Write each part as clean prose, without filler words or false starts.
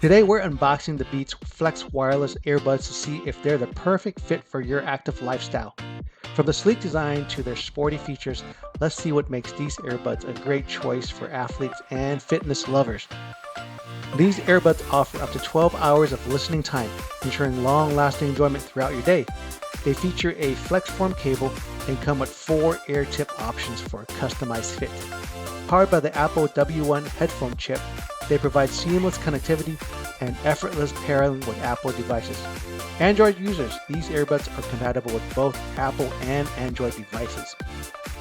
Today we're unboxing the Beats Flex Wireless Earbuds to see if they're the perfect fit for your active lifestyle. From the sleek design to their sporty features, let's see what makes these earbuds a great choice for athletes and fitness lovers. These earbuds offer up to 12 hours of listening time, ensuring long-lasting enjoyment throughout your day. They feature a flex-form cable and come with 4 air tip options for a customized fit. Powered by the Apple W1 headphone chip, they provide seamless connectivity and effortless pairing with Apple devices. Android users, these earbuds are compatible with both Apple and Android devices.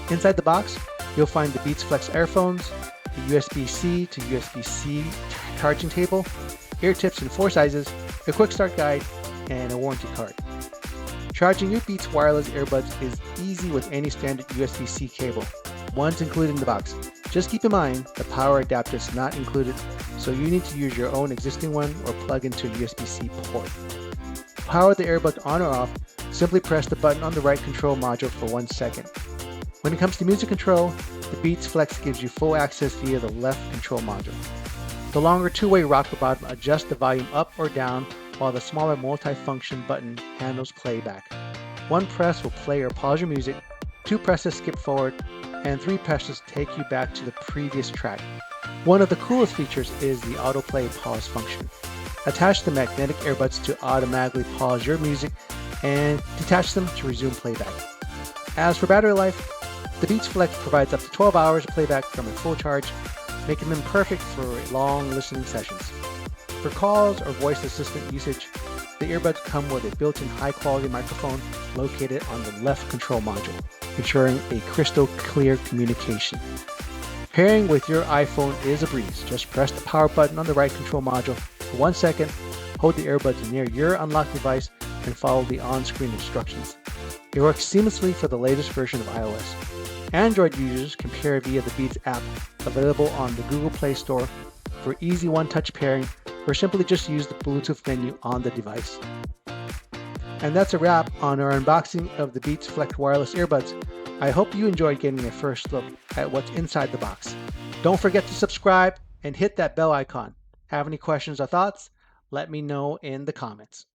Inside the box, you'll find the Beats Flex earphones, the USB-C to USB-C charging table, ear tips in 4 sizes, a quick start guide, and a warranty card. Charging your Beats wireless earbuds is easy with any standard USB-C cable. One's included in the box. Just keep in mind the power adapter is not included, so you need to use your own existing one or plug into a USB-C port. To power the earbud on or off, simply press the button on the right control module for 1 second. When it comes to music control, the Beats Flex gives you full access via the left control module. The longer two-way rocker button adjusts the volume up or down, while the smaller multi-function button handles playback. 1 press will play or pause your music, 2 presses skip forward, and 3 presses take you back to the previous track. One of the coolest features is the autoplay pause function. Attach the magnetic earbuds to automatically pause your music and detach them to resume playback. As for battery life, the Beats Flex provides up to 12 hours of playback from a full charge, making them perfect for long listening sessions. For calls or voice assistant usage, the earbuds come with a built-in high-quality microphone located on the left control module, ensuring a crystal clear communication. Pairing with your iPhone is a breeze. Just press the power button on the right control module for 1 second, hold the earbuds near your unlocked device, and follow the on-screen instructions. It works seamlessly for the latest version of iOS. Android users can pair via the Beats app, available on the Google Play Store, for easy one-touch pairing, or simply just use the Bluetooth menu on the device. And that's a wrap on our unboxing of the Beats Flex Wireless Earbuds. I hope you enjoyed getting a first look at what's inside the box. Don't forget to subscribe and hit that bell icon. Have any questions or thoughts? Let me know in the comments.